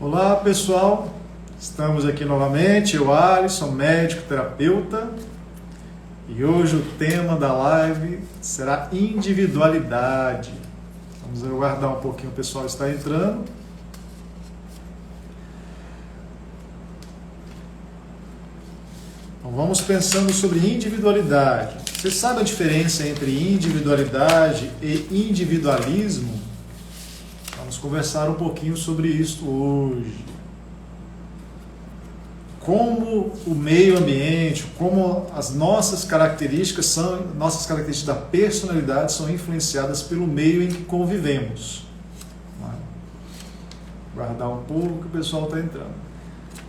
Olá pessoal, estamos aqui novamente, eu Alisson, médico terapeuta, e hoje o tema da live será individualidade. Vamos aguardar um pouquinho, o pessoal está entrando. Então vamos pensando sobre individualidade. Você sabe a diferença entre individualidade e individualismo? Vamos conversar um pouquinho sobre isso hoje. Como o meio ambiente, como as nossas características da personalidade são influenciadas pelo meio em que convivemos. Guardar um pouco que o pessoal está entrando.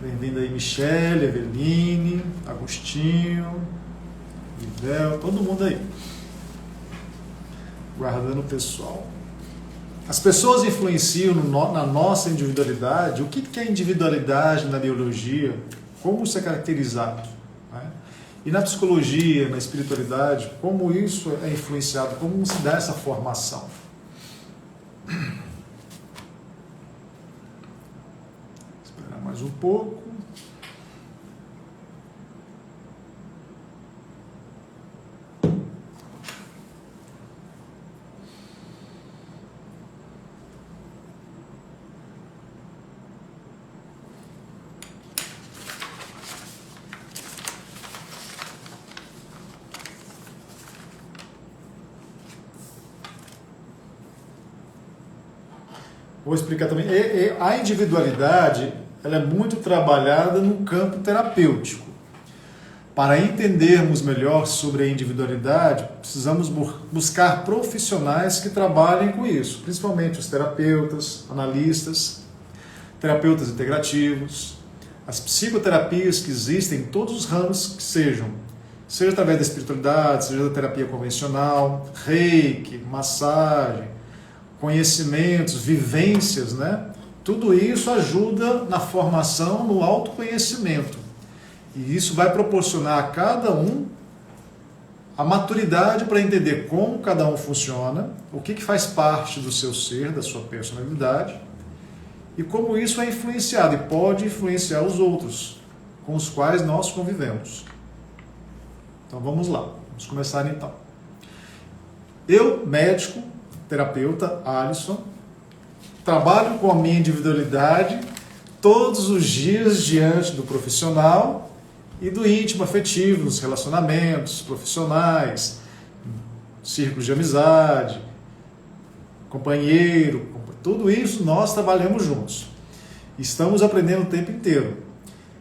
Bem-vindo aí, Michele, Eveline, Agostinho, Ivel, todo mundo aí. Guardando o pessoal. As pessoas influenciam na nossa individualidade. O que é individualidade na biologia? Como isso é caracterizado? Né? E na psicologia, na espiritualidade, como isso é influenciado? Como se dá essa formação? Esperar mais um pouco. Vou explicar também. A individualidade ela é muito trabalhada no campo terapêutico. Para entendermos melhor sobre a individualidade, precisamos buscar profissionais que trabalhem com isso, principalmente os terapeutas, analistas, terapeutas integrativos, as psicoterapias que existem em todos os ramos que seja através da espiritualidade, seja da terapia convencional, reiki, massagem, conhecimentos, vivências, né? Tudo isso ajuda na formação, no autoconhecimento. E isso vai proporcionar a cada um a maturidade para entender como cada um funciona, o que faz parte do seu ser, da sua personalidade, e como isso é influenciado e pode influenciar os outros com os quais nós convivemos. Então vamos lá, vamos começar então. Eu, médico, terapeuta, Alisson, trabalho com a minha individualidade todos os dias diante do profissional e do íntimo afetivo, nos relacionamentos profissionais, círculos de amizade, companheiro, tudo isso nós trabalhamos juntos. Estamos aprendendo o tempo inteiro.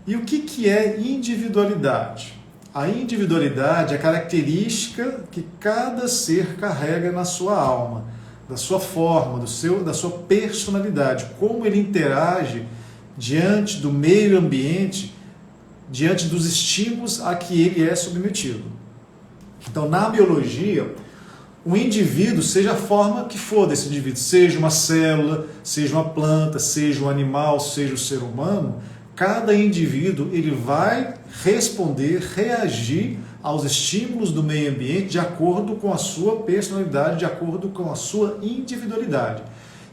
E o que é individualidade? A individualidade é a característica que cada ser carrega na sua alma, da sua forma, da sua personalidade, como ele interage diante do meio ambiente, diante dos estímulos a que ele é submetido. Então, na biologia, o indivíduo, seja a forma que for desse indivíduo, seja uma célula, seja uma planta, seja um animal, seja o ser humano, cada indivíduo ele vai responder, reagir aos estímulos do meio ambiente de acordo com a sua personalidade, de acordo com a sua individualidade.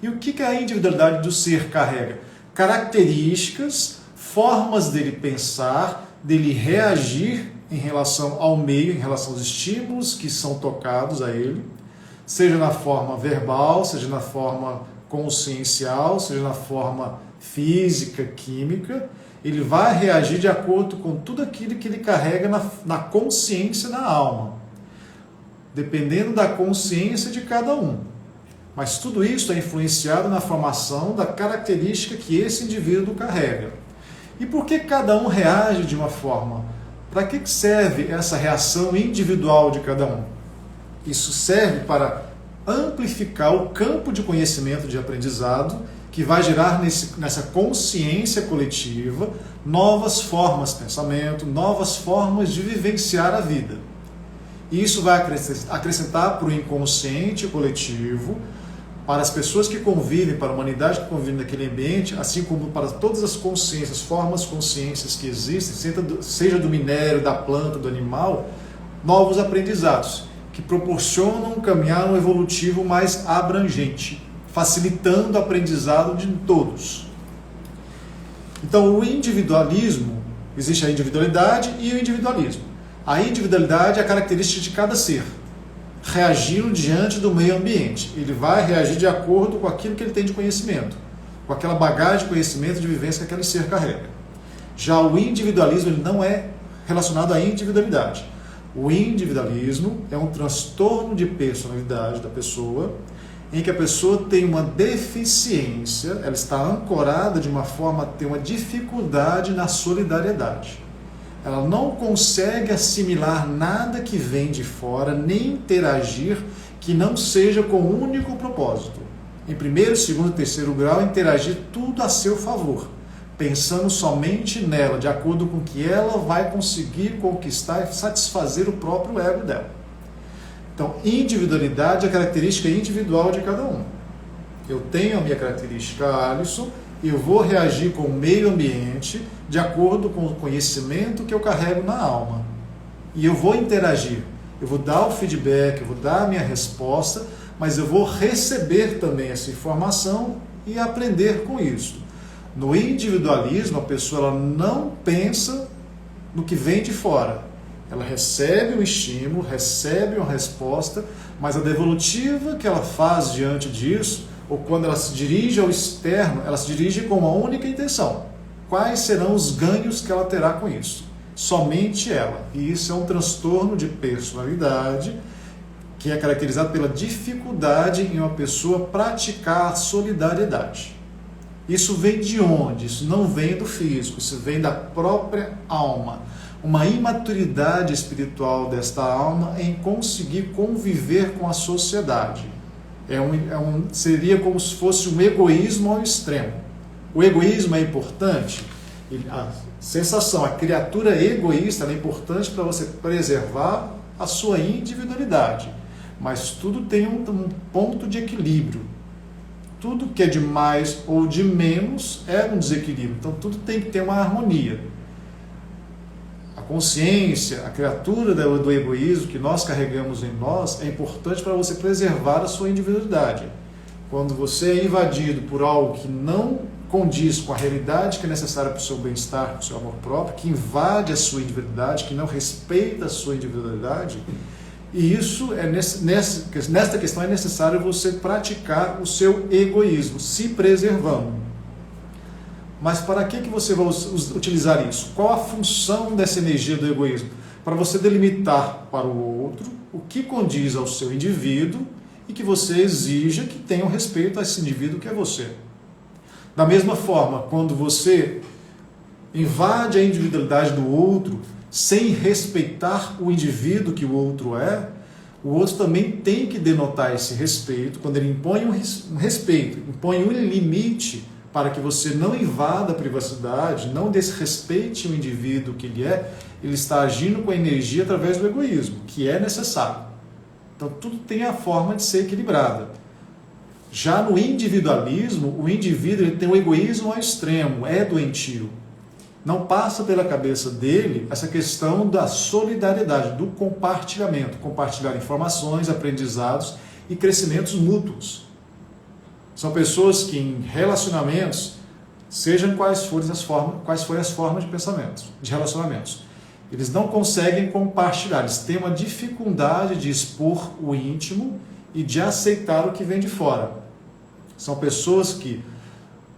E o que a individualidade do ser carrega? Características, formas dele pensar, dele reagir em relação ao meio, em relação aos estímulos que são tocados a ele, seja na forma verbal, seja na forma consciencial, seja na forma física, química. Ele vai reagir de acordo com tudo aquilo que ele carrega na consciência, na alma, dependendo da consciência de cada um. Mas tudo isso é influenciado na formação da característica que esse indivíduo carrega. E por que cada um reage de uma forma? Para que serve essa reação individual de cada um? Isso serve para amplificar o campo de conhecimento de aprendizado que vai gerar nessa consciência coletiva novas formas de pensamento, novas formas de vivenciar a vida. E isso vai acrescentar para o inconsciente coletivo, para as pessoas que convivem, para a humanidade que convive naquele ambiente, assim como para todas as consciências, formas consciências que existem, seja do minério, da planta, do animal, novos aprendizados, que proporcionam um caminhar evolutivo mais abrangente, facilitando o aprendizado de todos. Então, o individualismo, existe a individualidade e o individualismo. A individualidade é a característica de cada ser, reagindo diante do meio ambiente. Ele vai reagir de acordo com aquilo que ele tem de conhecimento, com aquela bagagem de conhecimento, de vivência que aquele ser carrega. Já o individualismo, ele não é relacionado à individualidade. O individualismo é um transtorno de personalidade da pessoa, em que a pessoa tem uma deficiência, ela está ancorada de uma forma a ter uma dificuldade na solidariedade. Ela não consegue assimilar nada que vem de fora, nem interagir que não seja com o único propósito. Em primeiro, segundo e terceiro grau, interagir tudo a seu favor, pensando somente nela, de acordo com o que ela vai conseguir conquistar e satisfazer o próprio ego dela. Então, individualidade é a característica individual de cada um. Eu tenho a minha característica Alisson, e eu vou reagir com o meio ambiente de acordo com o conhecimento que eu carrego na alma. E eu vou interagir, eu vou dar o feedback, eu vou dar a minha resposta, mas eu vou receber também essa informação e aprender com isso. No individualismo, a pessoa ela não pensa no que vem de fora. Ela recebe um estímulo, recebe uma resposta, mas a devolutiva que ela faz diante disso, ou quando ela se dirige ao externo, ela se dirige com uma única intenção. Quais serão os ganhos que ela terá com isso? Somente ela. E isso é um transtorno de personalidade que é caracterizado pela dificuldade em uma pessoa praticar a solidariedade. Isso vem de onde? Isso não vem do físico, isso vem da própria alma. Uma imaturidade espiritual desta alma em conseguir conviver com a sociedade. Seria como se fosse um egoísmo ao extremo. O egoísmo é importante, a sensação, a criatura egoísta é importante para você preservar a sua individualidade. Mas tudo tem um ponto de equilíbrio. Tudo que é de mais ou de menos é um desequilíbrio. Então tudo tem que ter uma harmonia. A consciência, a criatura do egoísmo que nós carregamos em nós é importante para você preservar a sua individualidade. Quando você é invadido por algo que não condiz com a realidade que é necessária para o seu bem-estar, para o seu amor próprio, que invade a sua individualidade, que não respeita a sua individualidade, e isso nesta questão é necessário você praticar o seu egoísmo, se preservando. Mas para que você vai utilizar isso? Qual a função dessa energia do egoísmo? Para você delimitar para o outro o que condiz ao seu indivíduo e que você exija que tenha respeito a esse indivíduo que é você. Da mesma forma, quando você invade a individualidade do outro sem respeitar o indivíduo que o outro é, o outro também tem que denotar esse respeito. Quando ele impõe um respeito, impõe um limite para que você não invada a privacidade, não desrespeite o indivíduo que ele está agindo com a energia através do egoísmo, que é necessário. Então tudo tem a forma de ser equilibrada. Já no individualismo, o indivíduo ele tem o egoísmo ao extremo, é doentio. Não passa pela cabeça dele essa questão da solidariedade, do compartilhamento, compartilhar informações, aprendizados e crescimentos mútuos. São pessoas que em relacionamentos, sejam quais forem as formas de pensamento, de relacionamentos, eles não conseguem compartilhar, eles têm uma dificuldade de expor o íntimo e de aceitar o que vem de fora. São pessoas que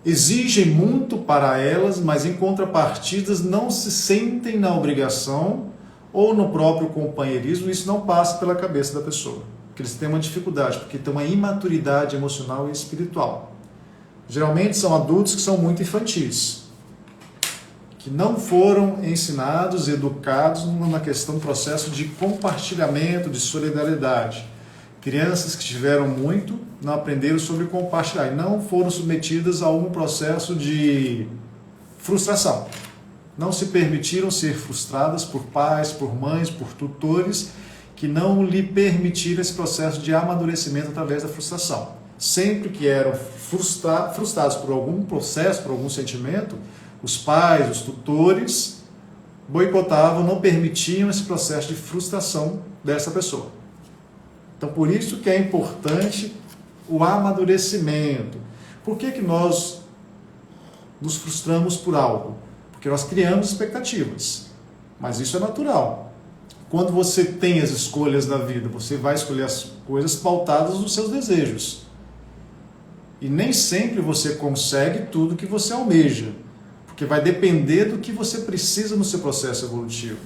exigem muito para elas, mas em contrapartidas não se sentem na obrigação ou no próprio companheirismo, isso não passa pela cabeça da pessoa. Porque eles têm uma dificuldade, porque têm uma imaturidade emocional e espiritual. Geralmente são adultos que são muito infantis, que não foram ensinados, educados na questão do processo de compartilhamento, de solidariedade. Crianças que tiveram muito, não aprenderam sobre compartilhar e não foram submetidas a um processo de frustração. Não se permitiram ser frustradas por pais, por mães, por tutores, que não lhe permitiram esse processo de amadurecimento através da frustração. Sempre que eram frustrados por algum processo, por algum sentimento, os pais, os tutores, boicotavam, não permitiam esse processo de frustração dessa pessoa. Então, por isso que é importante o amadurecimento. Por que nós nos frustramos por algo, porque nós criamos expectativas, mas isso é natural. Quando você tem as escolhas da vida, você vai escolher as coisas pautadas nos seus desejos. E nem sempre você consegue tudo que você almeja, porque vai depender do que você precisa no seu processo evolutivo.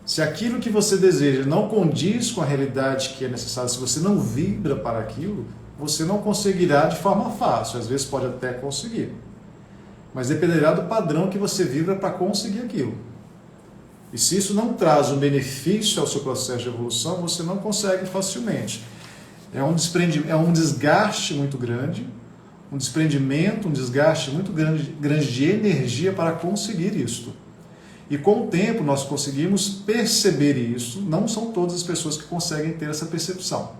Se aquilo que você deseja não condiz com a realidade que é necessária, se você não vibra para aquilo, você não conseguirá de forma fácil, às vezes pode até conseguir. Mas dependerá do padrão que você vibra para conseguir aquilo. E se isso não traz um benefício ao seu processo de evolução, você não consegue facilmente. É um desgaste muito grande, um desprendimento, um desgaste muito grande de energia para conseguir isto. E com o tempo nós conseguimos perceber isso, não são todas as pessoas que conseguem ter essa percepção.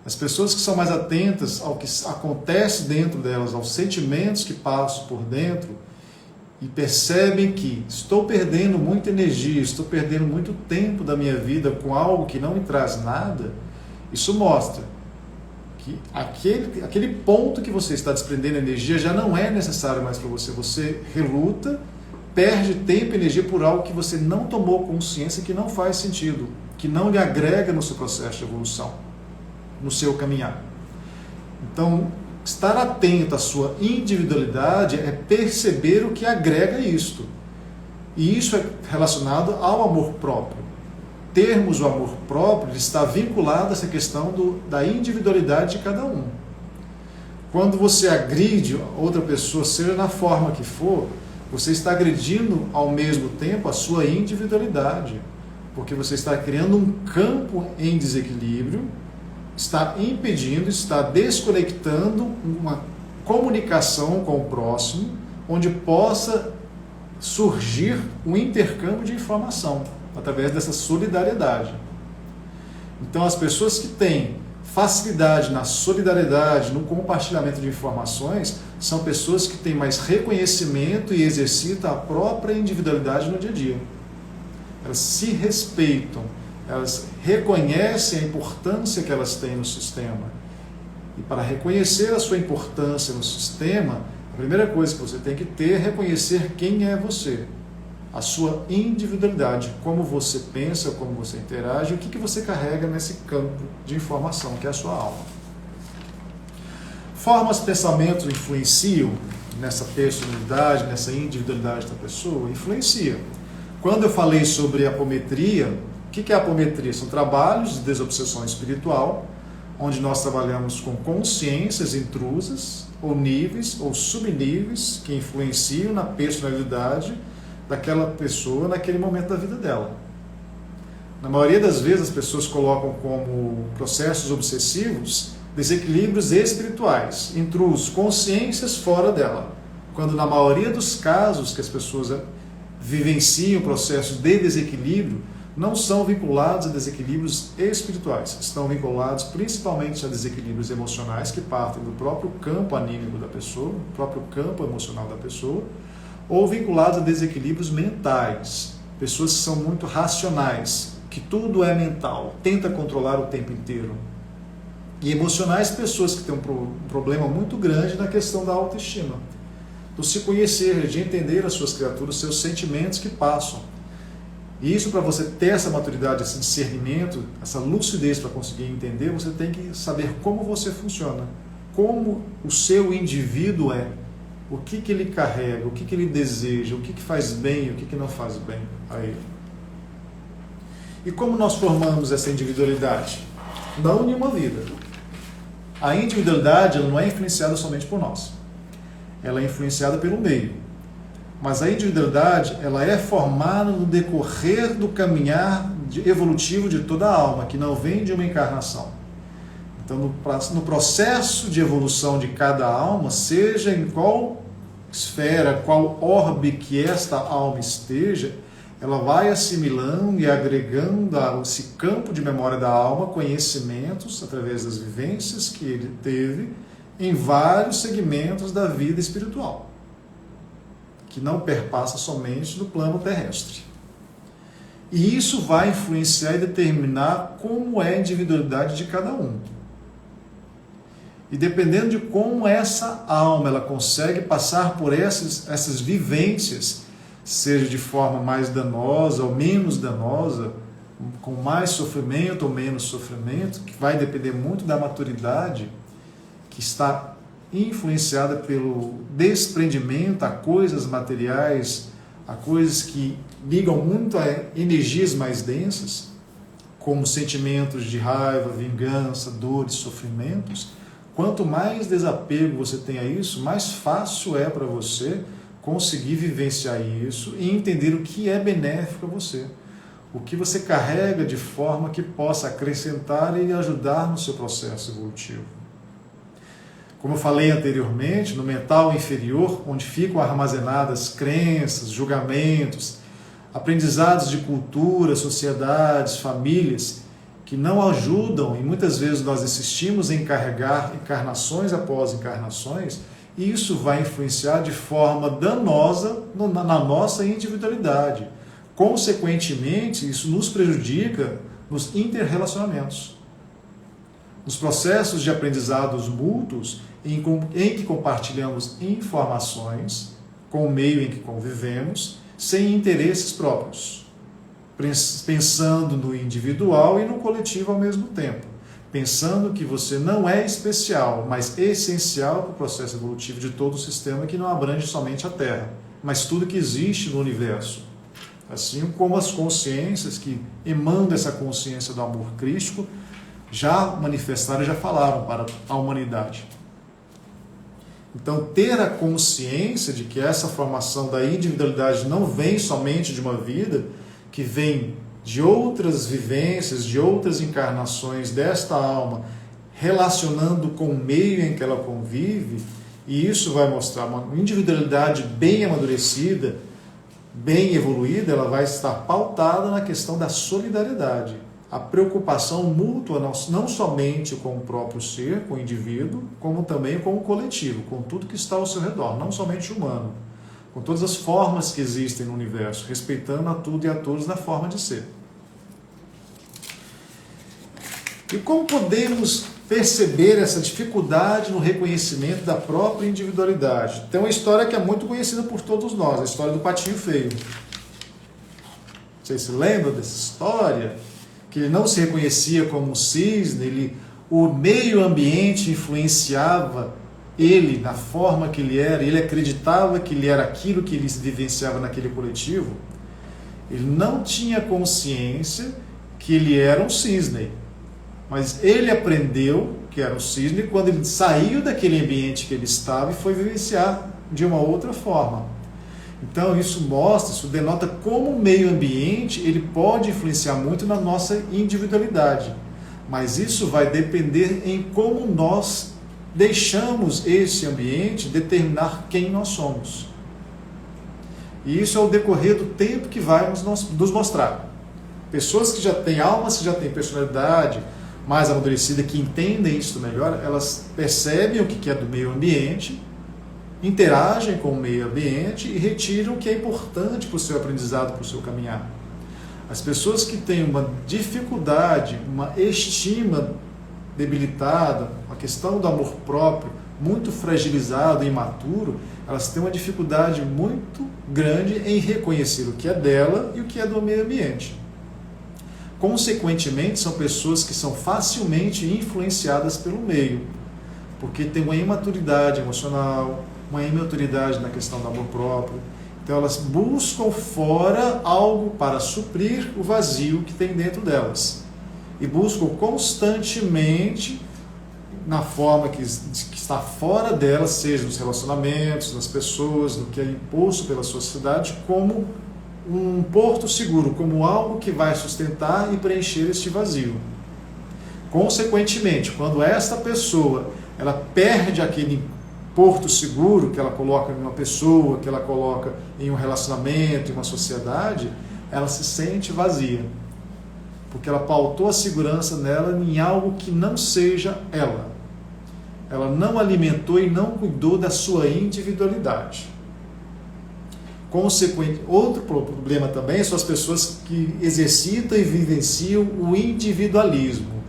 As pessoas que são mais atentas ao que acontece dentro delas, aos sentimentos que passam por dentro, e percebem que estou perdendo muita energia, estou perdendo muito tempo da minha vida com algo que não me traz nada, isso mostra que aquele ponto que você está desprendendo energia já não é necessário mais para você. Você reluta, perde tempo e energia por algo que você não tomou consciência, que não faz sentido, que não lhe agrega no seu processo de evolução, no seu caminhar. Então, estar atento à sua individualidade é perceber o que agrega isto. E isso é relacionado ao amor próprio. Termos o amor próprio está vinculado a essa questão da individualidade de cada um. Quando você agride outra pessoa, seja na forma que for, você está agredindo ao mesmo tempo a sua individualidade, porque você está criando um campo em desequilíbrio, está impedindo, está desconectando uma comunicação com o próximo, onde possa surgir um intercâmbio de informação, através dessa solidariedade. Então, as pessoas que têm facilidade na solidariedade, no compartilhamento de informações, são pessoas que têm mais reconhecimento e exercitam a própria individualidade no dia a dia. Elas se respeitam, elas reconhecem a importância que elas têm no sistema. E para reconhecer a sua importância no sistema, a primeira coisa que você tem que ter é reconhecer quem é você, a sua individualidade, como você pensa, como você interage, o que você carrega nesse campo de informação que é a sua alma. Formas, pensamentos influenciam nessa personalidade, nessa individualidade da pessoa? Influencia. Quando eu falei sobre apometria, o que é a apometria? São trabalhos de desobsessão espiritual, onde nós trabalhamos com consciências intrusas, ou níveis, ou subníveis, que influenciam na personalidade daquela pessoa naquele momento da vida dela. Na maioria das vezes as pessoas colocam como processos obsessivos desequilíbrios espirituais, intrusos, consciências fora dela. Quando na maioria dos casos que as pessoas vivenciam processos de desequilíbrio, não são vinculados a desequilíbrios espirituais, estão vinculados principalmente a desequilíbrios emocionais que partem do próprio campo anímico da pessoa, do próprio campo emocional da pessoa, ou vinculados a desequilíbrios mentais, pessoas que são muito racionais, que tudo é mental, tenta controlar o tempo inteiro. E emocionais, pessoas que têm um problema muito grande na questão da autoestima, do se conhecer, de entender as suas criaturas, seus sentimentos que passam. E isso, para você ter essa maturidade, esse discernimento, essa lucidez para conseguir entender, você tem que saber como você funciona, como o seu indivíduo é, o que ele carrega, o que ele deseja, o que faz bem e o que não faz bem a ele. E como nós formamos essa individualidade? Não em uma vida. A individualidade ela não é influenciada somente por nós. Ela é influenciada pelo meio. Mas a individualidade ela é formada no decorrer do caminhar evolutivo de toda a alma, que não vem de uma encarnação. Então, no processo de evolução de cada alma, seja em qual esfera, qual orbe que esta alma esteja, ela vai assimilando e agregando a esse campo de memória da alma conhecimentos, através das vivências que ele teve, em vários segmentos da vida espiritual, que não perpassa somente no plano terrestre. E isso vai influenciar e determinar como é a individualidade de cada um. E dependendo de como essa alma ela consegue passar por essas vivências, seja de forma mais danosa ou menos danosa, com mais sofrimento ou menos sofrimento, que vai depender muito da maturidade, que está influenciada pelo desprendimento a coisas materiais, a coisas que ligam muito a energias mais densas, como sentimentos de raiva, vingança, dores, sofrimentos. Quanto mais desapego você tem a isso, mais fácil é para você conseguir vivenciar isso e entender o que é benéfico a você. O que você carrega de forma que possa acrescentar e ajudar no seu processo evolutivo. Como eu falei anteriormente, no mental inferior, onde ficam armazenadas crenças, julgamentos, aprendizados de cultura, sociedades, famílias, que não ajudam, e muitas vezes nós insistimos em carregar encarnações após encarnações, e isso vai influenciar de forma danosa na nossa individualidade. Consequentemente, isso nos prejudica nos interrelacionamentos. Nos processos de aprendizados mútuos, em que compartilhamos informações com o meio em que convivemos, sem interesses próprios, pensando no individual e no coletivo ao mesmo tempo, pensando que você não é especial, mas essencial para o processo evolutivo de todo o sistema, que não abrange somente a Terra, mas tudo que existe no universo. Assim como as consciências que emanam dessa consciência do amor crístico já manifestaram e já falaram para a humanidade. Então, ter a consciência de que essa formação da individualidade não vem somente de uma vida, que vem de outras vivências, de outras encarnações desta alma, relacionando com o meio em que ela convive, e isso vai mostrar uma individualidade bem amadurecida, bem evoluída, ela vai estar pautada na questão da solidariedade. A preocupação mútua, não somente com o próprio ser, com o indivíduo, como também com o coletivo, com tudo que está ao seu redor, não somente humano, com todas as formas que existem no universo, respeitando a tudo e a todos na forma de ser. E como podemos perceber essa dificuldade no reconhecimento da própria individualidade? Tem uma história que é muito conhecida por todos nós, a história do patinho feio. Vocês se lembram dessa história? Que ele não se reconhecia como um cisne, o meio ambiente influenciava ele na forma que ele era, ele acreditava que ele era aquilo que ele vivenciava naquele coletivo. Ele não tinha consciência que ele era um cisne, mas ele aprendeu que era um cisne quando ele saiu daquele ambiente que ele estava e foi vivenciar de uma outra forma. Então isso mostra, isso denota como o meio ambiente ele pode influenciar muito na nossa individualidade, mas isso vai depender em como nós deixamos esse ambiente determinar quem nós somos. E isso é o decorrer do tempo que vai nos mostrar. Pessoas que já têm almas, que já têm personalidade mais amadurecida, que entendem isso melhor, elas percebem o que é do meio ambiente, interagem com o meio ambiente e retiram o que é importante para o seu aprendizado, para o seu caminhar. As pessoas que têm uma dificuldade, uma estima debilitada, a questão do amor próprio muito fragilizado e imaturo, elas têm uma dificuldade muito grande em reconhecer o que é dela e o que é do meio ambiente. Consequentemente, são pessoas que são facilmente influenciadas pelo meio, porque tem uma imaturidade emocional, uma imaturidade na questão do amor próprio. Então elas buscam fora algo para suprir o vazio que tem dentro delas. E buscam constantemente, na forma que está fora delas, seja nos relacionamentos, nas pessoas, no que é imposto pela sociedade, como um porto seguro, como algo que vai sustentar e preencher este vazio. Consequentemente, quando esta pessoa ela perde aquele porto seguro que ela coloca em uma pessoa, que ela coloca em um relacionamento, em uma sociedade, ela se sente vazia, porque ela pautou a segurança nela em algo que não seja ela. Ela não alimentou e não cuidou da sua individualidade. Outro problema também são as pessoas que exercitam e vivenciam o individualismo.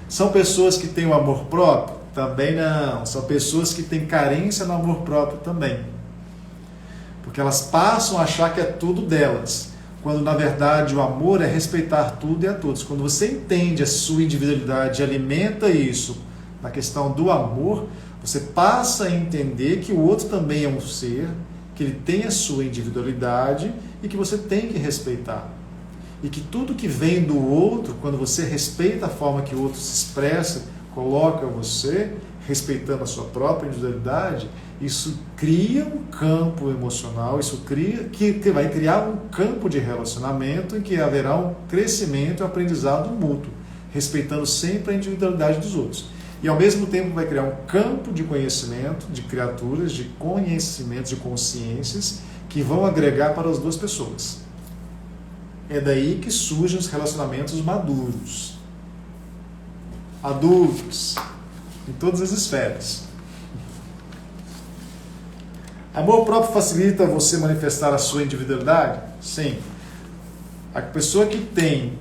São pessoas que têm o amor próprio? Também não. São pessoas que têm carência no amor próprio também. Porque elas passam a achar que é tudo delas, quando na verdade o amor é respeitar tudo e a todos. Quando você entende a sua individualidade e alimenta isso na questão do amor, você passa a entender que o outro também é um ser, que ele tem a sua individualidade e que você tem que respeitar. E que tudo que vem do outro, quando você respeita a forma que o outro se expressa, coloca você, respeitando a sua própria individualidade, isso cria um campo emocional, isso que vai criar um campo de relacionamento em que haverá um crescimento e um aprendizado mútuo, respeitando sempre a individualidade dos outros. E ao mesmo tempo vai criar um campo de conhecimento, de criaturas, de conhecimentos, de consciências, que vão agregar para as duas pessoas. É daí que surgem os relacionamentos maduros. Adultos, em todas as esferas. Amor próprio facilita você manifestar a sua individualidade? Sim. A pessoa que tem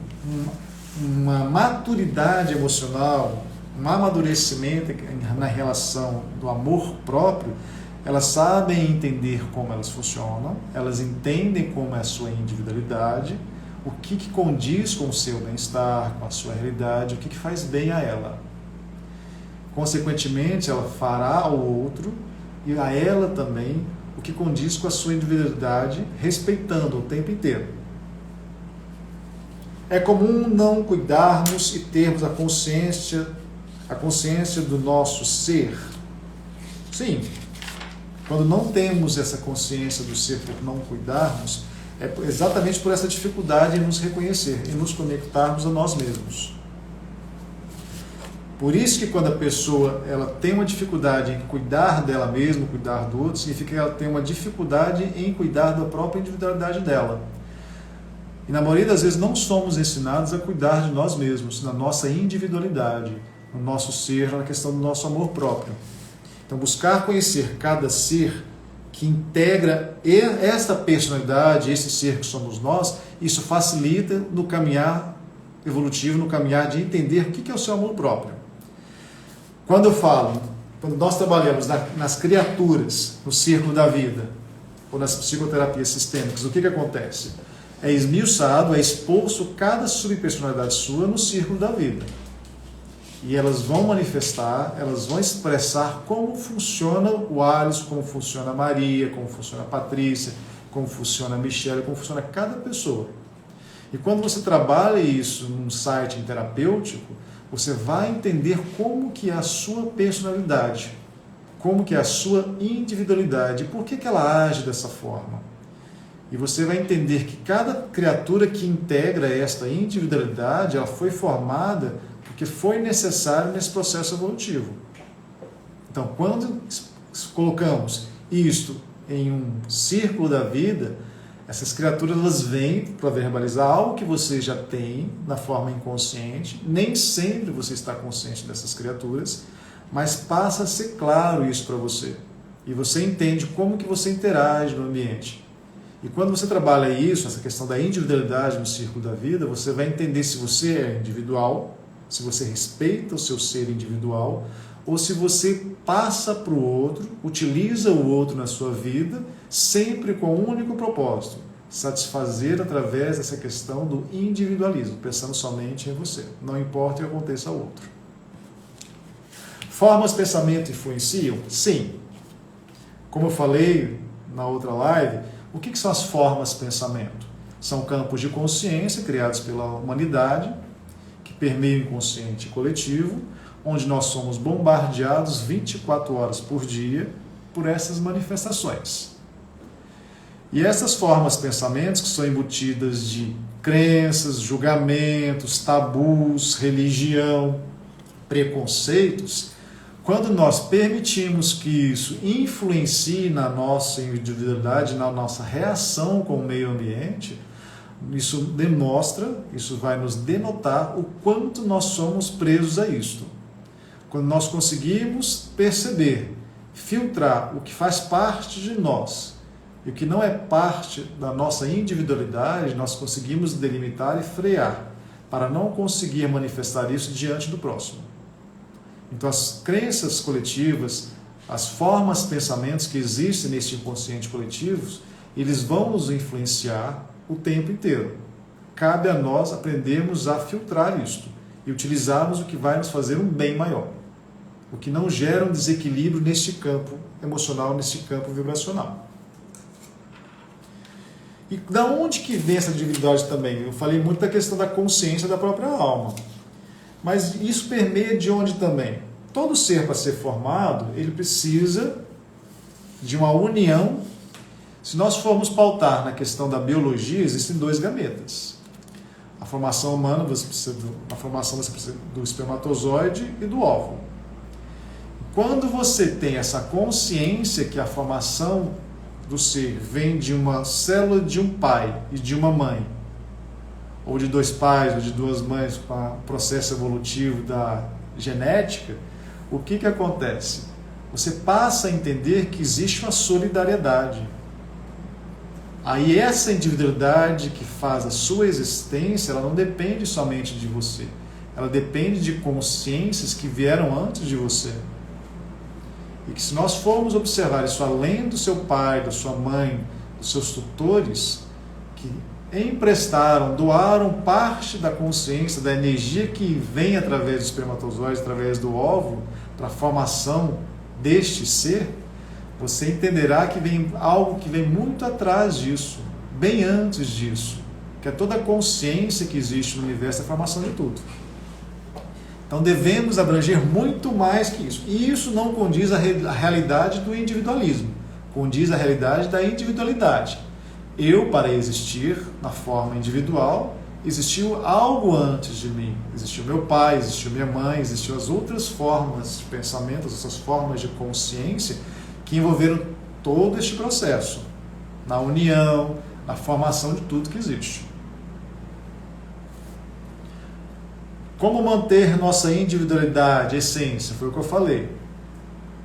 uma maturidade emocional, um amadurecimento na relação do amor próprio, elas sabem entender como elas funcionam, elas entendem como é a sua individualidade, o que condiz com o seu bem-estar, com a sua realidade, o que faz bem a ela. Consequentemente, ela fará ao outro e a ela também o que condiz com a sua individualidade, respeitando o tempo inteiro. É comum não cuidarmos e termos a consciência do nosso ser. Sim, quando não temos essa consciência do ser por não cuidarmos, é exatamente por essa dificuldade em nos reconhecer, em nos conectarmos a nós mesmos. Por isso que quando a pessoa ela tem uma dificuldade em cuidar dela mesma, cuidar do outro, significa que ela tem uma dificuldade em cuidar da própria individualidade dela. E na maioria das vezes não somos ensinados a cuidar de nós mesmos, na nossa individualidade, no nosso ser, na questão do nosso amor próprio. Então buscar conhecer cada ser que integra esta personalidade, esse ser que somos nós, isso facilita no caminhar evolutivo, no caminhar de entender o que é o seu amor próprio. Quando nós trabalhamos nas criaturas, no círculo da vida, ou nas psicoterapias sistêmicas, o que acontece? É esmiuçado, é expulso cada subpersonalidade sua no círculo da vida. E elas vão manifestar, elas vão expressar como funciona o Alisson, como funciona a Maria, como funciona a Patrícia, como funciona a Michelle, como funciona cada pessoa. E quando você trabalha isso num site terapêutico, você vai entender como que é a sua personalidade, como que é a sua individualidade, por que ela age dessa forma. E você vai entender que cada criatura que integra esta individualidade, ela foi formada porque foi necessário nesse processo evolutivo. Então, quando colocamos isto em um círculo da vida, essas criaturas elas vêm para verbalizar algo que você já tem na forma inconsciente. Nem sempre você está consciente dessas criaturas, mas passa a ser claro isso para você. E você entende como que você interage no ambiente. E quando você trabalha isso, essa questão da individualidade no círculo da vida, você vai entender se você é individual, se você respeita o seu ser individual, ou se você passa para o outro, utiliza o outro na sua vida, sempre com um único propósito, satisfazer através dessa questão do individualismo, pensando somente em você, não importa o que aconteça ao outro. Formas de pensamento influenciam? Sim. Como eu falei na outra live, o que são as formas de pensamento? São campos de consciência criados pela humanidade, que permeiam o inconsciente coletivo, onde nós somos bombardeados 24 horas por dia por essas manifestações. E essas formas de pensamentos, que são embutidas de crenças, julgamentos, tabus, religião, preconceitos, quando nós permitimos que isso influencie na nossa individualidade, na nossa reação com o meio ambiente, isso vai nos denotar o quanto nós somos presos a isto. Quando nós conseguimos perceber, filtrar o que faz parte de nós e o que não é parte da nossa individualidade, nós conseguimos delimitar e frear, para não conseguir manifestar isso diante do próximo. Então as crenças coletivas, as formas, pensamentos que existem nesse inconsciente coletivo, eles vão nos influenciar o tempo inteiro. Cabe a nós aprendermos a filtrar isto e utilizarmos o que vai nos fazer um bem maior, o que não gera um desequilíbrio neste campo emocional, neste campo vibracional. E da onde que vem essa individualidade também? Eu falei muito da questão da consciência da própria alma. Mas isso permeia de onde também? Todo ser, para ser formado, ele precisa de uma união. Se nós formos pautar na questão da biologia, existem 2 gametas. A formação humana, você precisa do espermatozoide e do óvulo. Quando você tem essa consciência que a formação do ser vem de uma célula de um pai e de uma mãe, ou de 2 pais, ou de 2 mães, com o processo evolutivo da genética, o que acontece? Você passa a entender que existe uma solidariedade. Aí essa individualidade que faz a sua existência, ela não depende somente de você. Ela depende de consciências que vieram antes de você. E que se nós formos observar isso além do seu pai, da sua mãe, dos seus tutores, que emprestaram, doaram parte da consciência, da energia que vem através do espermatozoide, através do óvulo, para a formação deste ser, você entenderá que vem algo que vem muito atrás disso, bem antes disso, que é toda a consciência que existe no universo, a formação de tudo. Então devemos abranger muito mais que isso. E isso não condiz à realidade do individualismo, condiz à realidade da individualidade. Eu, para existir na forma individual, existiu algo antes de mim. Existiu meu pai, existiu minha mãe, existiu as outras formas de pensamento, essas formas de consciência que envolveram todo este processo, na união, na formação de tudo que existe. Como manter nossa individualidade, essência? Foi o que eu falei.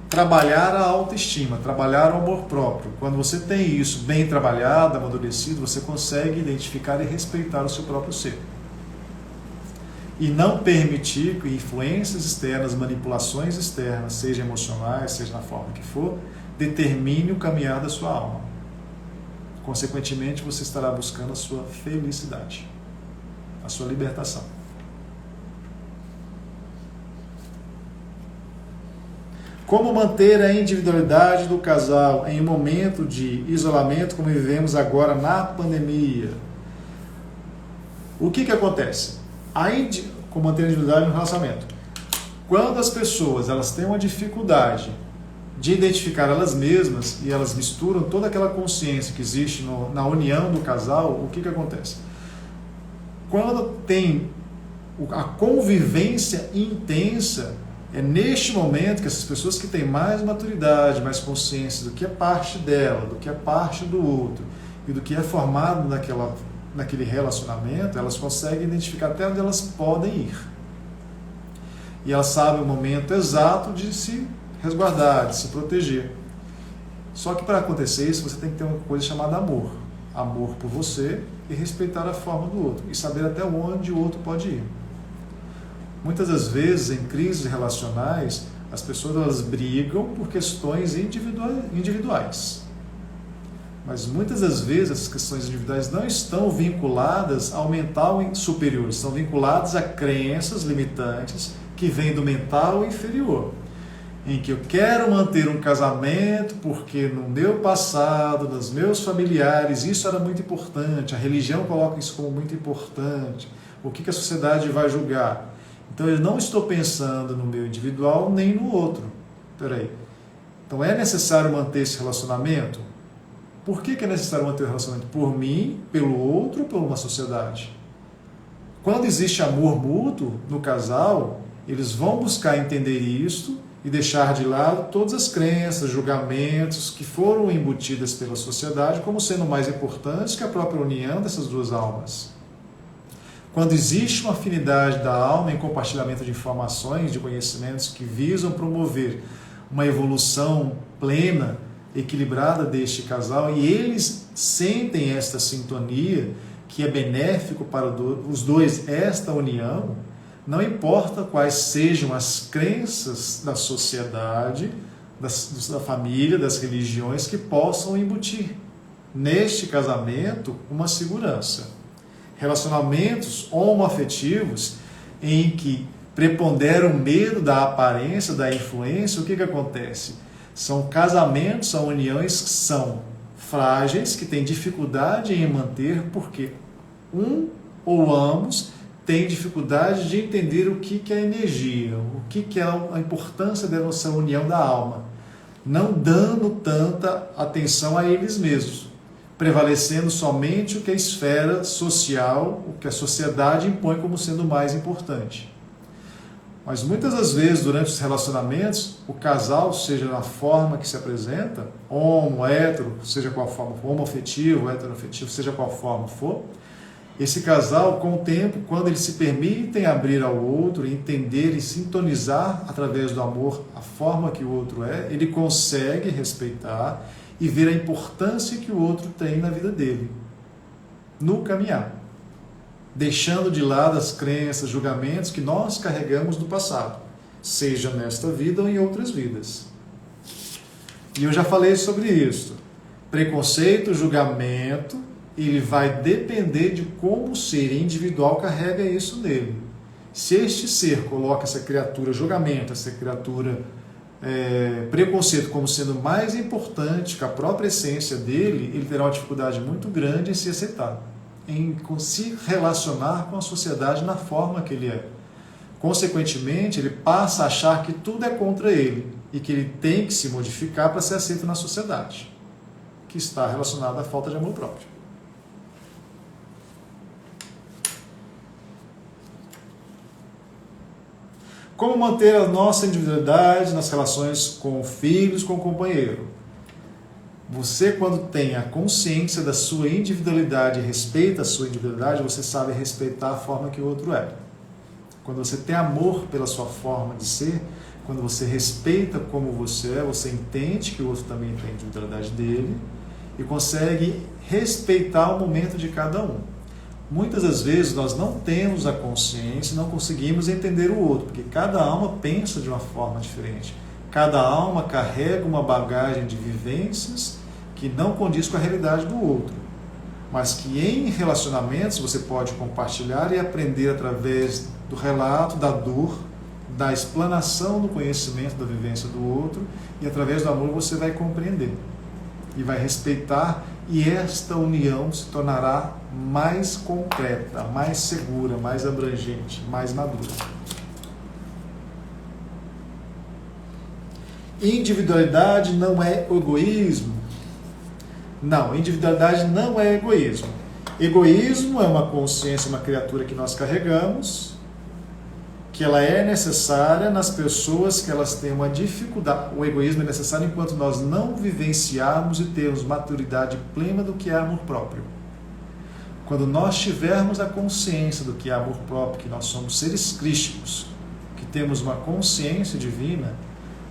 Trabalhar a autoestima, trabalhar o amor próprio. Quando você tem isso bem trabalhado, amadurecido, você consegue identificar e respeitar o seu próprio ser. E não permitir que influências externas, manipulações externas, seja emocionais, seja na forma que for, determine o caminhar da sua alma. Consequentemente, você estará buscando a sua felicidade, a sua libertação. Como manter a individualidade do casal em um momento de isolamento como vivemos agora na pandemia? O que acontece? Como manter a individualidade no relacionamento? Quando as pessoas elas têm uma dificuldade de identificar elas mesmas e elas misturam toda aquela consciência que existe na união do casal, o que acontece? Quando tem a convivência intensa, é neste momento que essas pessoas que têm mais maturidade, mais consciência do que é parte dela, do que é parte do outro e do que é formado naquele relacionamento, elas conseguem identificar até onde elas podem ir. E elas sabem o momento exato de se resguardar, de se proteger. Só que para acontecer isso, você tem que ter uma coisa chamada amor. Amor por você e respeitar a forma do outro. E saber até onde o outro pode ir. Muitas das vezes, em crises relacionais, as pessoas elas brigam por questões individuais. Mas muitas das vezes, essas questões individuais não estão vinculadas ao mental superior, estão vinculadas a crenças limitantes que vêm do mental inferior. Em que eu quero manter um casamento porque no meu passado, nos meus familiares, isso era muito importante, a religião coloca isso como muito importante, o que a sociedade vai julgar. Então eu não estou pensando no meu individual nem no outro. Peraí. Então é necessário manter esse relacionamento? Por que é necessário manter o relacionamento? Por mim, pelo outro, por uma sociedade? Quando existe amor mútuo no casal, eles vão buscar entender isso e deixar de lado todas as crenças, julgamentos que foram embutidas pela sociedade como sendo mais importantes que a própria união dessas duas almas. Quando existe uma afinidade da alma em compartilhamento de informações, de conhecimentos que visam promover uma evolução plena, equilibrada deste casal, e eles sentem esta sintonia, que é benéfico para os dois, esta união, Não importa quais sejam as crenças da sociedade, da família, das religiões que possam embutir neste casamento uma segurança. Relacionamentos homoafetivos em que prepondera o medo da aparência, da influência, o que acontece? São casamentos, são uniões que são frágeis, que têm dificuldade em manter, porque um ou ambos têm dificuldade de entender o que é energia, o que é a importância dessa união da alma, não dando tanta atenção a eles mesmos, prevalecendo somente o que a esfera social, o que a sociedade impõe como sendo mais importante. Mas muitas das vezes, durante os relacionamentos, o casal, seja na forma que se apresenta, homo, hétero, seja qual forma for, homoafetivo, heteroafetivo, seja qual forma for, esse casal, com o tempo, quando eles se permitem abrir ao outro, entender e sintonizar através do amor a forma que o outro é, ele consegue respeitar e ver a importância que o outro tem na vida dele, no caminhar, deixando de lado as crenças, julgamentos que nós carregamos do passado, seja nesta vida ou em outras vidas. E eu já falei sobre isso. Preconceito, julgamento, ele vai depender de como o ser individual carrega isso nele. Se este ser coloca essa criatura julgamento, essa criatura preconceito como sendo mais importante que a própria essência dele, ele terá uma dificuldade muito grande em se aceitar, em se relacionar com a sociedade na forma que ele é. Consequentemente, ele passa a achar que tudo é contra ele e que ele tem que se modificar para ser aceito na sociedade, que está relacionada à falta de amor próprio. Como manter a nossa individualidade nas relações com filhos, com o companheiro? Você, quando tem a consciência da sua individualidade e respeita a sua individualidade, você sabe respeitar a forma que o outro é. Quando você tem amor pela sua forma de ser, quando você respeita como você é, você entende que o outro também tem a individualidade dele e consegue respeitar o momento de cada um. Muitas das vezes nós não temos a consciência, não conseguimos entender o outro, porque cada alma pensa de uma forma diferente. Cada alma carrega uma bagagem de vivências que não condiz com a realidade do outro, mas que em relacionamentos você pode compartilhar e aprender através do relato, da dor, da explanação do conhecimento da vivência do outro, e através do amor você vai compreender e vai respeitar, e esta união se tornará mais concreta, mais segura, mais abrangente, mais madura. Individualidade não é egoísmo. Não, individualidade não é egoísmo. Egoísmo é uma consciência, uma criatura que nós carregamos, que ela é necessária nas pessoas que elas têm uma dificuldade. O egoísmo é necessário enquanto nós não vivenciarmos e termos maturidade plena do que é amor próprio. Quando nós tivermos a consciência do que é amor próprio, que nós somos seres crísticos, que temos uma consciência divina,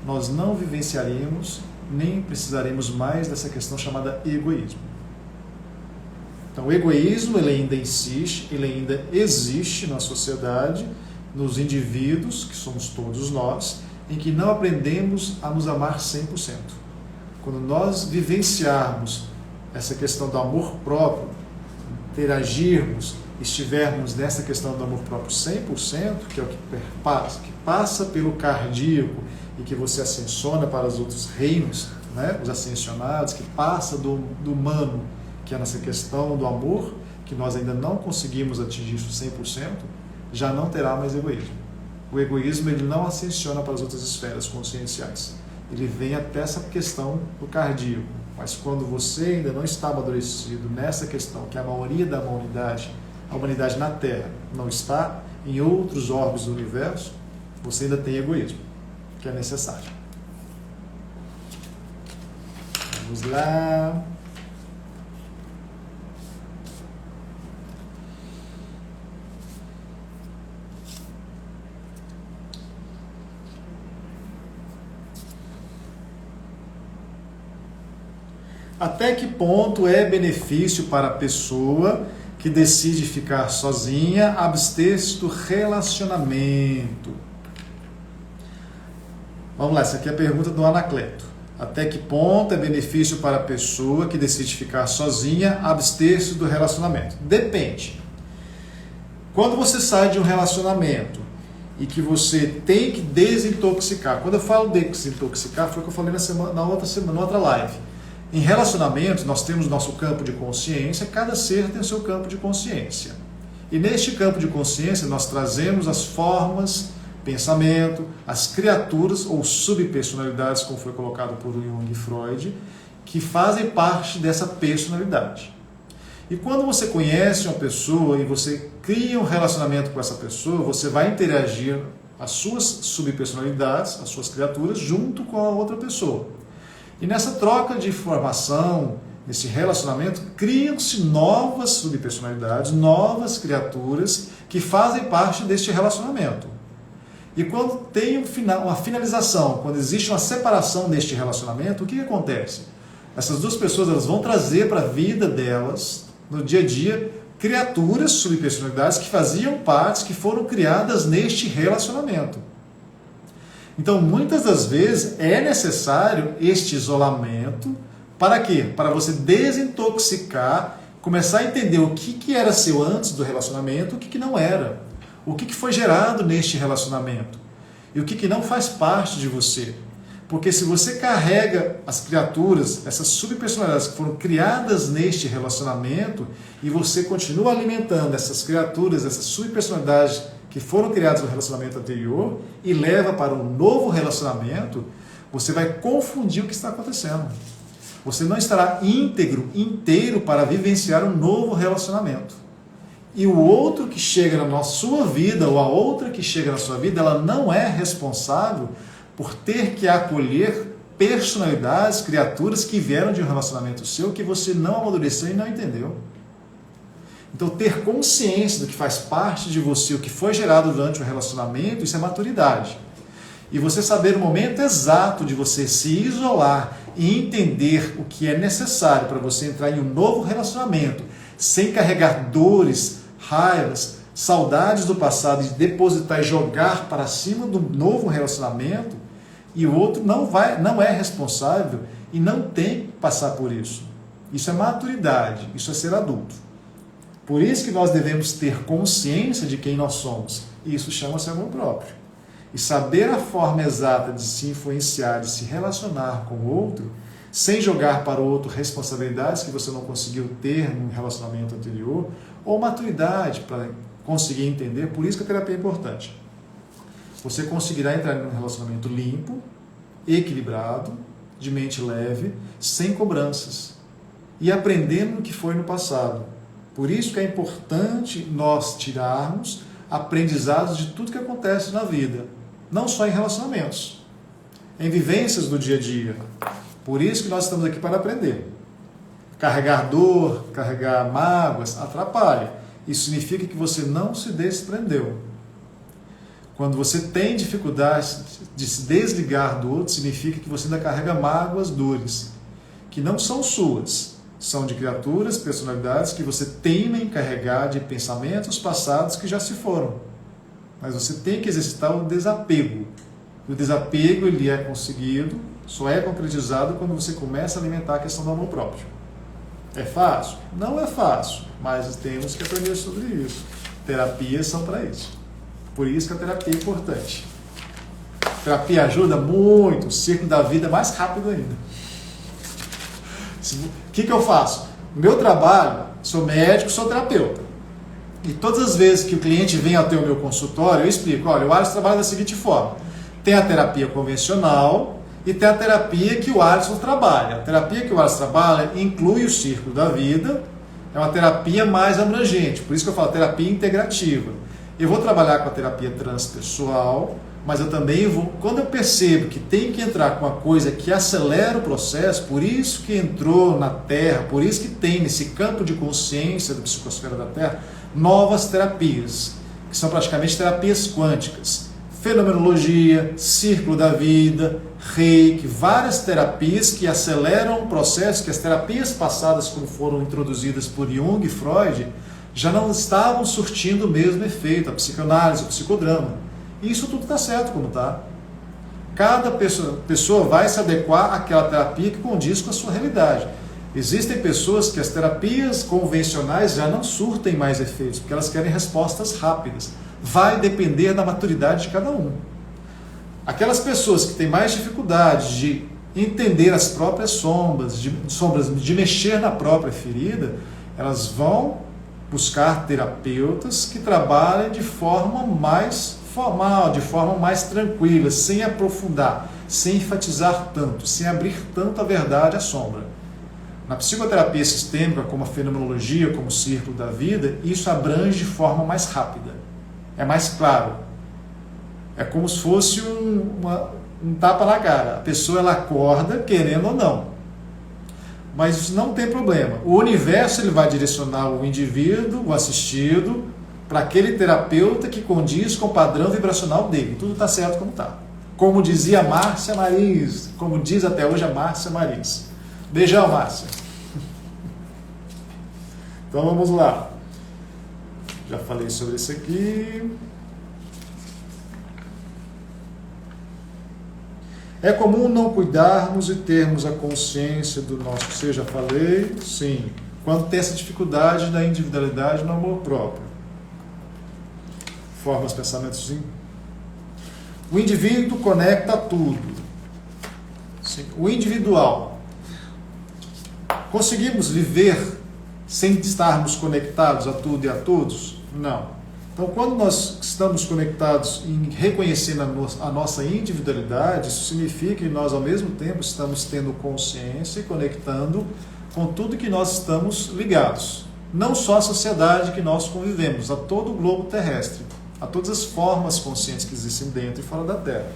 nós não vivenciaremos nem precisaremos mais dessa questão chamada egoísmo. Então, o egoísmo ele ainda insiste, ele ainda existe na sociedade, nos indivíduos, que somos todos nós, em que não aprendemos a nos amar 100%. Quando nós vivenciarmos essa questão do amor próprio, interagirmos, estivermos nessa questão do amor próprio 100%, que é o que passa pelo cardíaco e que você ascensiona para os outros reinos, né? Os ascensionados, que passa do humano, que é nessa questão do amor, que nós ainda não conseguimos atingir isso 100%, já não terá mais egoísmo. O egoísmo ele não ascensiona para as outras esferas conscienciais. Ele vem até essa questão do cardíaco. Mas quando você ainda não está amadurecido nessa questão, que a maioria da humanidade, a humanidade na Terra, não está em outros órgãos do universo, você ainda tem egoísmo, que é necessário. Vamos lá. Até que ponto é benefício para a pessoa que decide ficar sozinha, abster-se do relacionamento. Vamos lá, essa aqui é a pergunta do Anacleto. Até que ponto é benefício para a pessoa que decide ficar sozinha, abster-se do relacionamento? Depende. Quando você sai de um relacionamento e que você tem que desintoxicar, quando eu falo desintoxicar, foi o que eu falei na outra live. Em relacionamentos, nós temos nosso campo de consciência, cada ser tem o seu campo de consciência. E neste campo de consciência, nós trazemos as formas, pensamento, as criaturas ou subpersonalidades, como foi colocado por Jung e Freud, que fazem parte dessa personalidade. E quando você conhece uma pessoa e você cria um relacionamento com essa pessoa, você vai interagir as suas subpersonalidades, as suas criaturas, junto com a outra pessoa. E nessa troca de informação, nesse relacionamento, criam-se novas subpersonalidades, novas criaturas que fazem parte deste relacionamento. E quando tem uma finalização, quando existe uma separação neste relacionamento, o que acontece? Essas duas pessoas elas vão trazer para a vida delas, no dia a dia, criaturas, subpersonalidades que faziam parte, que foram criadas neste relacionamento. Então, muitas das vezes, é necessário este isolamento. Para quê? Para você desintoxicar, começar a entender o que era seu antes do relacionamento, o que não era. O que foi gerado neste relacionamento. E o que não faz parte de você. Porque se você carrega as criaturas, essas subpersonalidades que foram criadas neste relacionamento, e você continua alimentando essas criaturas, essas subpersonalidades que foram criadas no relacionamento anterior, e leva para um novo relacionamento, você vai confundir o que está acontecendo. Você não estará íntegro, inteiro para vivenciar um novo relacionamento. E o outro que chega na sua vida, ou a outra que chega na sua vida, ela não é responsável por ter que acolher personalidades, criaturas que vieram de um relacionamento seu que você não amadureceu e não entendeu. Então, ter consciência do que faz parte de você, o que foi gerado durante o relacionamento, isso é maturidade. E você saber o momento exato de você se isolar e entender o que é necessário para você entrar em um novo relacionamento, sem carregar dores, raivas, saudades do passado e depositar e jogar para cima do novo relacionamento, e o outro não é responsável e não tem que passar por isso. Isso é maturidade, isso é ser adulto. Por isso que nós devemos ter consciência de quem nós somos. E isso chama-se amor próprio. E saber a forma exata de se influenciar, de se relacionar com o outro, sem jogar para o outro responsabilidades que você não conseguiu ter num relacionamento anterior, ou maturidade para conseguir entender. Por isso que a terapia é importante. Você conseguirá entrar em um relacionamento limpo, equilibrado, de mente leve, sem cobranças, e aprendendo o que foi no passado. Por isso que é importante nós tirarmos aprendizados de tudo que acontece na vida, não só em relacionamentos, em vivências do dia a dia. Por isso que nós estamos aqui para aprender. Carregar dor, carregar mágoas, atrapalha. Isso significa que você não se desprendeu. Quando você tem dificuldade de se desligar do outro, significa que você ainda carrega mágoas, dores, que não são suas, são de criaturas, personalidades que você teima em carregar de pensamentos passados que já se foram. Mas você tem que exercitar o desapego. O desapego ele é conseguido, só é concretizado quando você começa a alimentar a questão do amor próprio. É fácil? Não é fácil, mas temos que aprender sobre isso. Terapias são para isso. Por isso que a terapia é importante. A terapia ajuda muito, o ciclo da vida é mais rápido ainda. O que eu faço? No meu trabalho, sou médico, sou terapeuta. E todas as vezes que o cliente vem até o meu consultório, eu explico, olha, o Alisson trabalha da seguinte forma. Tem a terapia convencional e tem a terapia que o Alisson trabalha. A terapia que o Alisson trabalha inclui o círculo da vida, é uma terapia mais abrangente, por isso que eu falo terapia integrativa. Eu vou trabalhar com a terapia transpessoal, mas eu também vou, quando eu percebo que tem que entrar com uma coisa que acelera o processo, por isso que entrou na Terra, por isso que tem nesse campo de consciência da psicosfera da Terra, novas terapias, que são praticamente terapias quânticas. Fenomenologia, círculo da vida, reiki, várias terapias que aceleram o processo, que as terapias passadas, como foram introduzidas por Jung e Freud, já não estavam surtindo o mesmo efeito, a psicanálise, o psicodrama. E isso tudo está certo como está. Cada pessoa vai se adequar àquela terapia que condiz com a sua realidade. Existem pessoas que as terapias convencionais já não surtem mais efeitos, porque elas querem respostas rápidas. Vai depender da maturidade de cada um. Aquelas pessoas que têm mais dificuldade de entender as próprias sombras, de mexer na própria ferida, elas vão buscar terapeutas que trabalhem de forma mais formal, de forma mais tranquila, sem aprofundar, sem enfatizar tanto, sem abrir tanto a verdade à sombra. Na psicoterapia sistêmica, como a fenomenologia, como o círculo da vida, isso abrange de forma mais rápida. É mais claro. É como se fosse um tapa na cara. A pessoa ela acorda querendo ou não. Mas isso não tem problema. O universo ele vai direcionar o indivíduo, o assistido, para aquele terapeuta que condiz com o padrão vibracional dele. Tudo está certo como está. Como dizia Márcia Marins, como diz até hoje a Márcia Marins. Beijão, Márcia. Então vamos lá. Já falei sobre isso aqui. É comum não cuidarmos e termos a consciência do nosso ser, já falei, sim. Quando tem essa dificuldade da individualidade no amor próprio. Forma os pensamentos, sim. O indivíduo conecta tudo. Sim. O individual. Conseguimos viver sem estarmos conectados a tudo e a todos? Não. Então, quando nós estamos conectados em reconhecendo a nossa individualidade, isso significa que nós, ao mesmo tempo, estamos tendo consciência e conectando com tudo que nós estamos ligados. Não só a sociedade que nós convivemos, a todo o globo terrestre, a todas as formas conscientes que existem dentro e fora da Terra.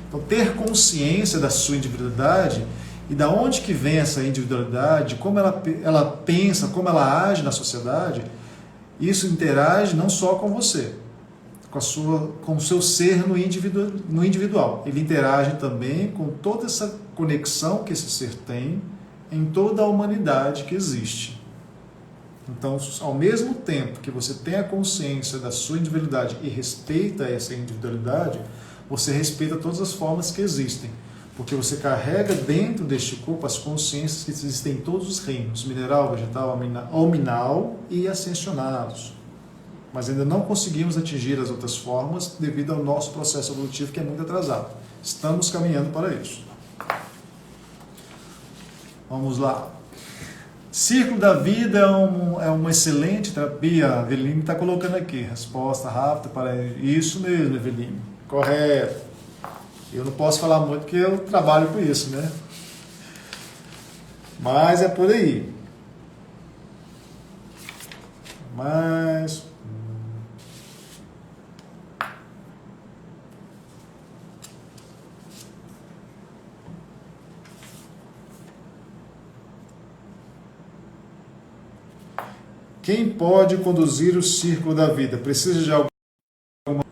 Então, ter consciência da sua individualidade e da onde que vem essa individualidade, como ela pensa, como ela age na sociedade, isso interage não só com você, com o seu ser no individual. Ele interage também com toda essa conexão que esse ser tem em toda a humanidade que existe. Então, ao mesmo tempo que você tem a consciência da sua individualidade e respeita essa individualidade, você respeita todas as formas que existem. Porque você carrega dentro deste corpo as consciências que existem em todos os reinos, mineral, vegetal, alminal e ascensionados. Mas ainda não conseguimos atingir as outras formas devido ao nosso processo evolutivo que é muito atrasado. Estamos caminhando para isso. Vamos lá. Círculo da vida é uma excelente terapia. A Eveline está colocando aqui. Resposta rápida para isso mesmo, Eveline. Correto. Eu não posso falar muito porque eu trabalho com isso, né? Mas é por aí. Mas... Quem pode conduzir o círculo da vida? Precisa de alguma...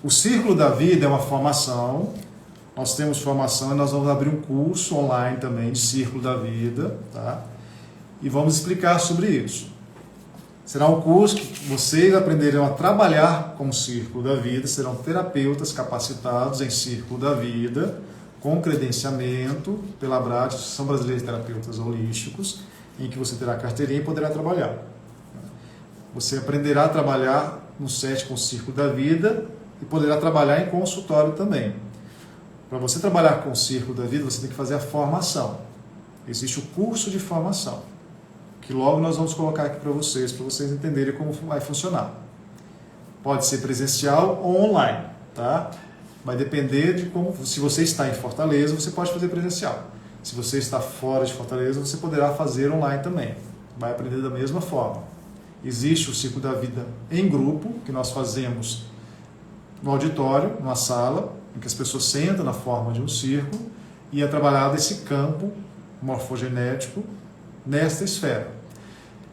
O Círculo da Vida é uma formação, nós temos formação e nós vamos abrir um curso online também de Círculo da Vida, tá? E vamos explicar sobre isso. Será um curso que vocês aprenderão a trabalhar com o Círculo da Vida, serão terapeutas capacitados em Círculo da Vida, com credenciamento pela ABRAD, Associação Brasileira de Terapeutas Holísticos, em que você terá carteirinha e poderá trabalhar. Você aprenderá a trabalhar no SET com o Círculo da Vida, e poderá trabalhar em consultório também. Para você trabalhar com o Círculo da Vida, você tem que fazer a formação. Existe o curso de formação, que logo nós vamos colocar aqui para vocês entenderem como vai funcionar. Pode ser presencial ou online, tá? Vai depender de como... Se você está em Fortaleza, você pode fazer presencial. Se você está fora de Fortaleza, você poderá fazer online também. Vai aprender da mesma forma. Existe o Círculo da Vida em grupo, que nós fazemos no auditório, numa sala, em que as pessoas sentam na forma de um círculo e é trabalhado esse campo morfogenético nesta esfera.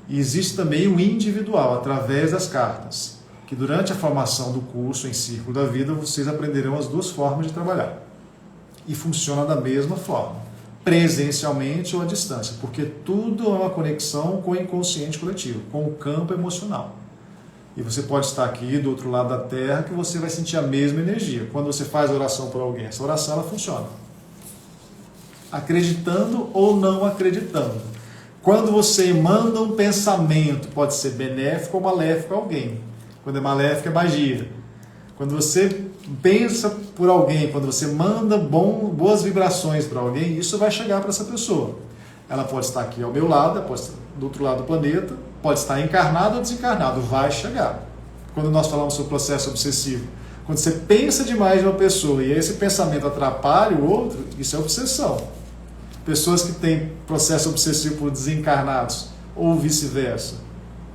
E existe também o individual, através das cartas, que durante a formação do curso em Círculo da Vida, vocês aprenderão as duas formas de trabalhar. E funciona da mesma forma. presencialmente ou à distância, porque tudo é uma conexão com o inconsciente coletivo, com o campo emocional. E você pode estar aqui do outro lado da Terra que você vai sentir a mesma energia. Quando você faz oração por alguém, essa oração ela funciona. Acreditando ou não acreditando. Quando você manda um pensamento, pode ser benéfico ou maléfico a alguém. Quando é maléfico é magia. Quando você pensa por alguém, quando você manda boas vibrações para alguém, isso vai chegar para essa pessoa. Ela pode estar aqui ao meu lado, pode estar do outro lado do planeta, pode estar encarnado ou desencarnado, vai chegar. Quando nós falamos sobre o processo obsessivo, quando você pensa demais em uma pessoa e esse pensamento atrapalha o outro, isso é obsessão. Pessoas que têm processo obsessivo por desencarnados ou vice-versa,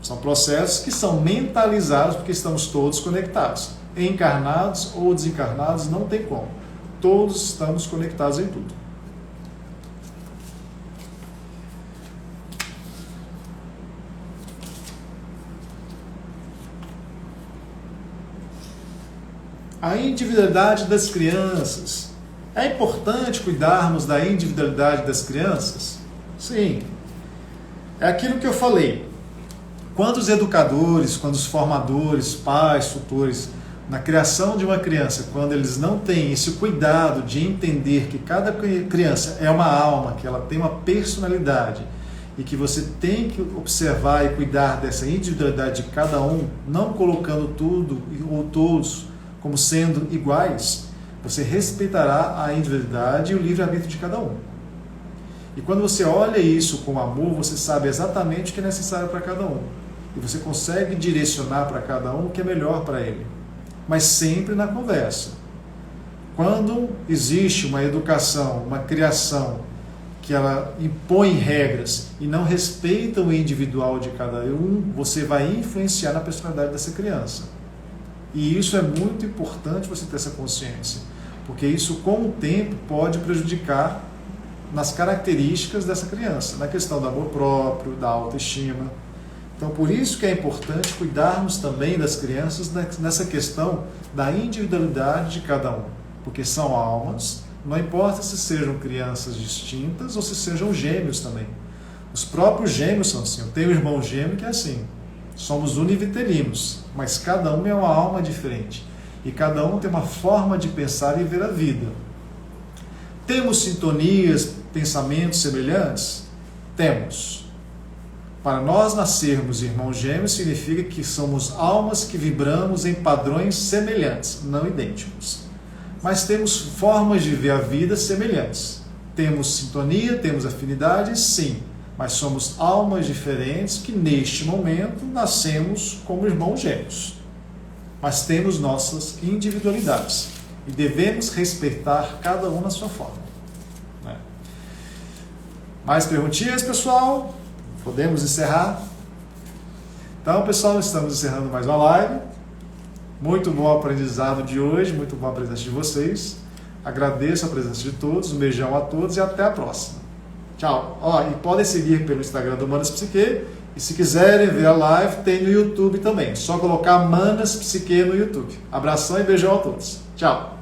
são processos que são mentalizados porque estamos todos conectados. Encarnados ou desencarnados, não tem como. Todos estamos conectados em tudo. A individualidade das crianças. É importante cuidarmos da individualidade das crianças? Sim. É aquilo que eu falei. Quando os educadores, quando os formadores, pais, tutores, na criação de uma criança, quando eles não têm esse cuidado de entender que cada criança é uma alma, que ela tem uma personalidade e que você tem que observar e cuidar dessa individualidade de cada um, não colocando tudo ou todos como sendo iguais, você respeitará a individualidade e o livre-arbítrio de cada um. E quando você olha isso com amor, você sabe exatamente o que é necessário para cada um. E você consegue direcionar para cada um o que é melhor para ele. Mas sempre na conversa. Quando existe uma educação, uma criação, que ela impõe regras e não respeita o individual de cada um, você vai influenciar na personalidade dessa criança. E isso é muito importante você ter essa consciência, porque isso com o tempo pode prejudicar nas características dessa criança, na questão do amor próprio, da autoestima. Então, por isso que é importante cuidarmos também das crianças nessa questão da individualidade de cada um, porque são almas, não importa se sejam crianças distintas ou se sejam gêmeos também. Os próprios gêmeos são assim. Eu tenho um irmão gêmeo que é assim. Somos univitelinos, mas cada um é uma alma diferente. E cada um tem uma forma de pensar e ver a vida. Temos sintonias, pensamentos semelhantes? Temos. Para nós nascermos irmãos gêmeos, significa que somos almas que vibramos em padrões semelhantes, não idênticos. Mas temos formas de ver a vida semelhantes. Temos sintonia, temos afinidade, sim. Mas somos almas diferentes que, neste momento, nascemos como irmãos gêmeos. Mas temos nossas individualidades. E devemos respeitar cada um na sua forma. Né? Mais perguntinhas, pessoal? Podemos encerrar? Então, pessoal, estamos encerrando mais uma live. Muito bom o aprendizado de hoje, muito bom a presença de vocês. Agradeço a presença de todos, um beijão a todos e até a próxima. Tchau. E podem seguir pelo Instagram do Manas Psique. E se quiserem ver a live, tem no YouTube também. Só colocar Manas Psique no YouTube. Abração e beijão a todos. Tchau.